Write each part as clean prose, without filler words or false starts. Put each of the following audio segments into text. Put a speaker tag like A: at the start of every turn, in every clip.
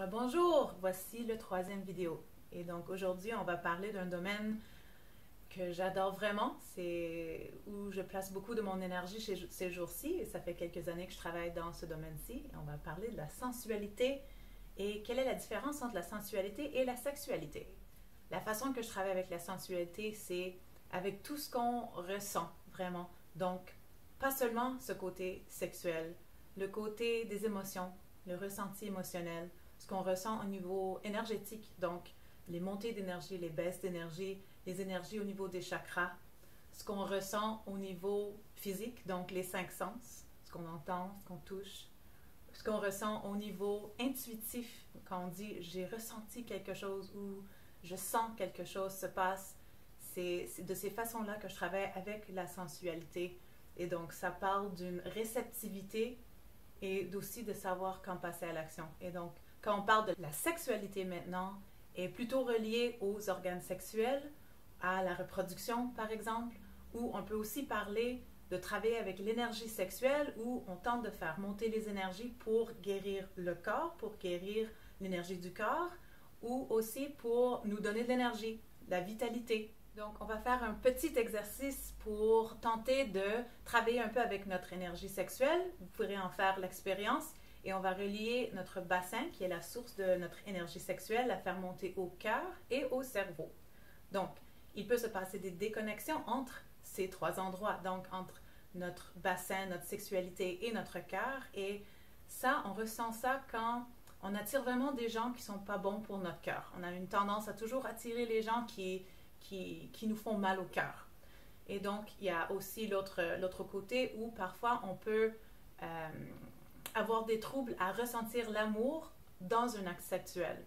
A: Rebonjour, voici le troisième vidéo. Et donc aujourd'hui, on va parler d'un domaine que j'adore vraiment. C'est où je place beaucoup de mon énergie ces jours-ci. Et ça fait quelques années que je travaille dans ce domaine-ci. Et on va parler de la sensualité et quelle est la différence entre la sensualité et la sexualité. La façon que je travaille avec la sensualité, c'est avec tout ce qu'on ressent vraiment. Donc, pas seulement ce côté sexuel, le côté des émotions, le ressenti émotionnel, ce qu'on ressent au niveau énergétique, donc les montées d'énergie, les baisses d'énergie, les énergies au niveau des chakras, ce qu'on ressent au niveau physique, donc les cinq sens, ce qu'on entend, ce qu'on touche, ce qu'on ressent au niveau intuitif, quand on dit j'ai ressenti quelque chose ou je sens quelque chose se passe, c'est de ces façons-là que je travaille avec la sensualité. Et donc ça parle d'une réceptivité et aussi de savoir quand passer à l'action. Et donc, quand on parle de la sexualité maintenant, est plutôt reliée aux organes sexuels, à la reproduction par exemple, ou on peut aussi parler de travailler avec l'énergie sexuelle où on tente de faire monter les énergies pour guérir le corps, pour guérir l'énergie du corps, ou aussi pour nous donner de l'énergie, de la vitalité. Donc, on va faire un petit exercice pour tenter de travailler un peu avec notre énergie sexuelle. Vous pourrez en faire l'expérience et on va relier notre bassin, qui est la source de notre énergie sexuelle, la faire monter au cœur et au cerveau. Donc, il peut se passer des déconnexions entre ces trois endroits, donc entre notre bassin, notre sexualité et notre cœur. Et ça, on ressent ça quand on attire vraiment des gens qui ne sont pas bons pour notre cœur. On a une tendance à toujours attirer les gens qui nous font mal au cœur. Et donc, il y a aussi l'autre côté où parfois on peut avoir des troubles à ressentir l'amour dans un acte sexuel.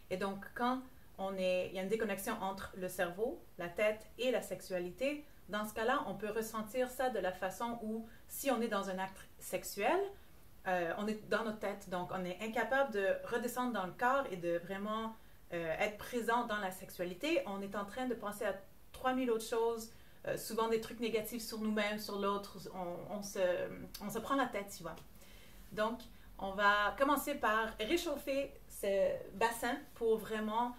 A: Et donc, quand il y a une déconnexion entre le cerveau, la tête et la sexualité, dans ce cas-là, on peut ressentir ça de la façon où, si on est dans un acte sexuel, on est dans notre tête, donc on est incapable de redescendre dans le corps et de vraiment être présent dans la sexualité. On est en train de penser à 3000 autres choses, souvent des trucs négatifs sur nous-mêmes, sur l'autre. On se prend la tête, tu vois. Donc, on va commencer par réchauffer ce bassin pour vraiment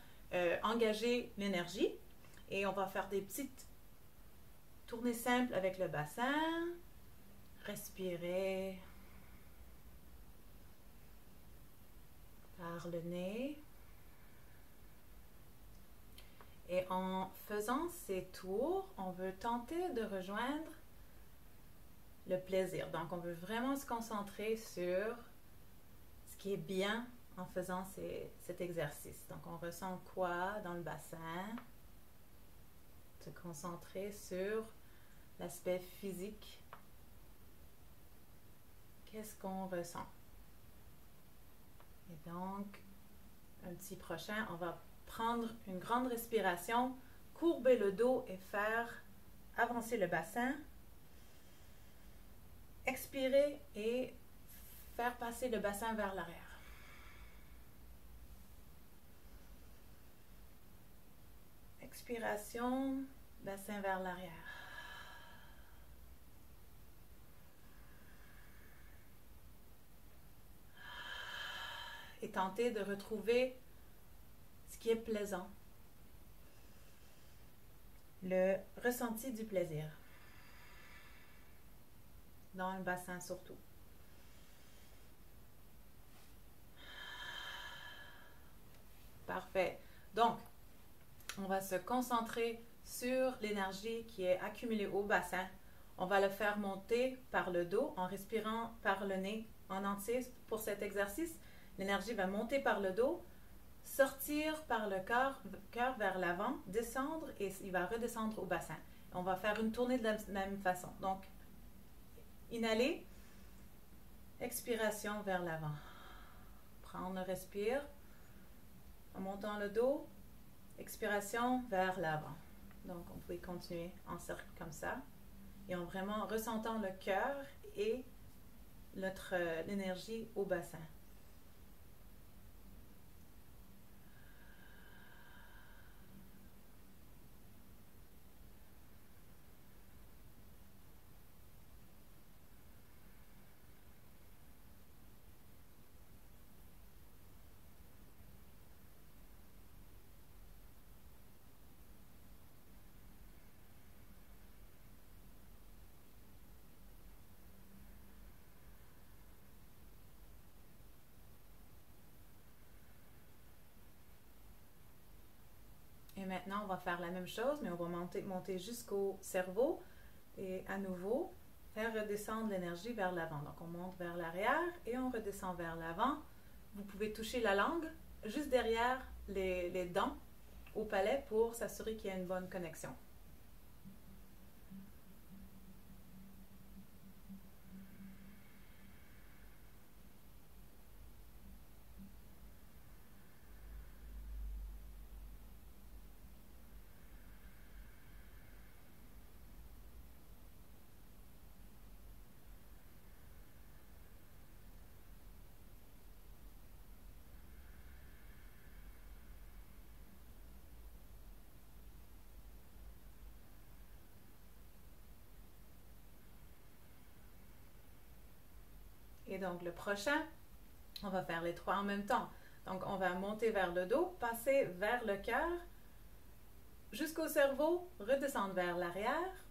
A: engager l'énergie. Et on va faire des petites tournées simples avec le bassin. Respirer par le nez. Et en faisant ces tours, on veut tenter de rejoindre le plaisir. Donc, on veut vraiment se concentrer sur ce qui est bien en faisant cet exercice. Donc, on ressent quoi dans le bassin? Se concentrer sur l'aspect physique. Qu'est-ce qu'on ressent? Et donc, un petit prochain, on va prendre une grande respiration, courber le dos et faire avancer le bassin. Expirer et faire passer le bassin vers l'arrière. Expiration, bassin vers l'arrière. Et tenter de retrouver ce qui est plaisant. Le ressenti du plaisir. Dans le bassin surtout. Parfait. Donc, on va se concentrer sur l'énergie qui est accumulée au bassin. On va le faire monter par le dos en respirant par le nez en entier pour cet exercice. L'énergie va monter par le dos, sortir par le cœur vers l'avant, descendre et il va redescendre au bassin. On va faire une tournée de la même façon. Donc, inhaler, expiration vers l'avant. Prendre, respire, en montant le dos, expiration vers l'avant. Donc, on peut continuer en cercle comme ça. Et en vraiment ressentant le cœur et l'énergie au bassin. Maintenant, on va faire la même chose, mais on va monter jusqu'au cerveau et à nouveau, faire redescendre l'énergie vers l'avant. Donc, on monte vers l'arrière et on redescend vers l'avant. Vous pouvez toucher la langue juste derrière les dents au palais pour s'assurer qu'il y a une bonne connexion. Et donc, le prochain, on va faire les trois en même temps. Donc, on va monter vers le dos, passer vers le cœur, jusqu'au cerveau, redescendre vers l'arrière,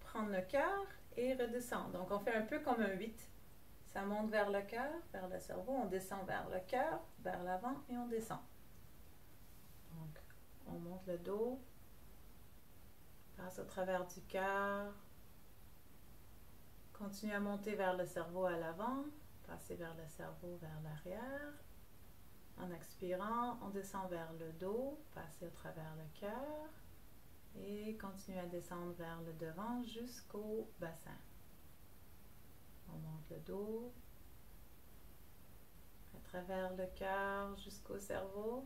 A: prendre le cœur et redescendre. Donc, on fait un peu comme un 8. Ça monte vers le cœur, vers le cerveau, on descend vers le cœur, vers l'avant et on descend. Donc, on monte le dos, passe au travers du cœur, continue à monter vers le cerveau à l'avant, passer vers le cerveau vers l'arrière. En expirant, on descend vers le dos, passer au travers le cœur et continue à descendre vers le devant jusqu'au bassin. On monte le dos, à travers le cœur jusqu'au cerveau,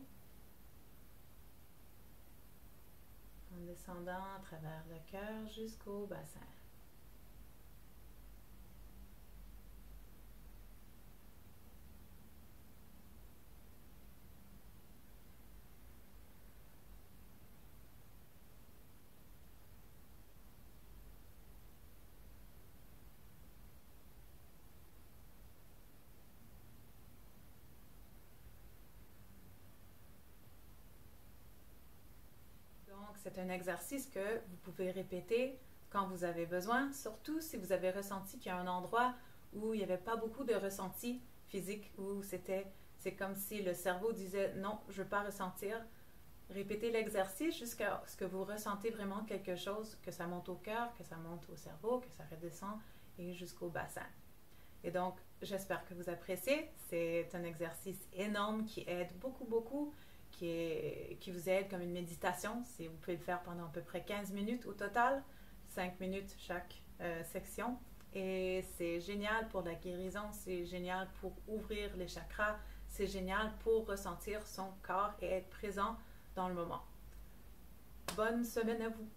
A: en descendant à travers le cœur jusqu'au bassin. Donc, c'est un exercice que vous pouvez répéter quand vous avez besoin, surtout si vous avez ressenti qu'il y a un endroit où il n'y avait pas beaucoup de ressenti physique, où c'est comme si le cerveau disait non, je ne veux pas ressentir. Répétez l'exercice jusqu'à ce que vous ressentez vraiment quelque chose, que ça monte au cœur, que ça monte au cerveau, que ça redescend et jusqu'au bassin. Et donc, j'espère que vous appréciez. C'est un exercice énorme qui aide beaucoup, qui vous aide comme une méditation. Vous pouvez le faire pendant à peu près 15 minutes au total, 5 minutes chaque section. Et c'est génial pour la guérison, c'est génial pour ouvrir les chakras, c'est génial pour ressentir son corps et être présent dans le moment. Bonne semaine à vous!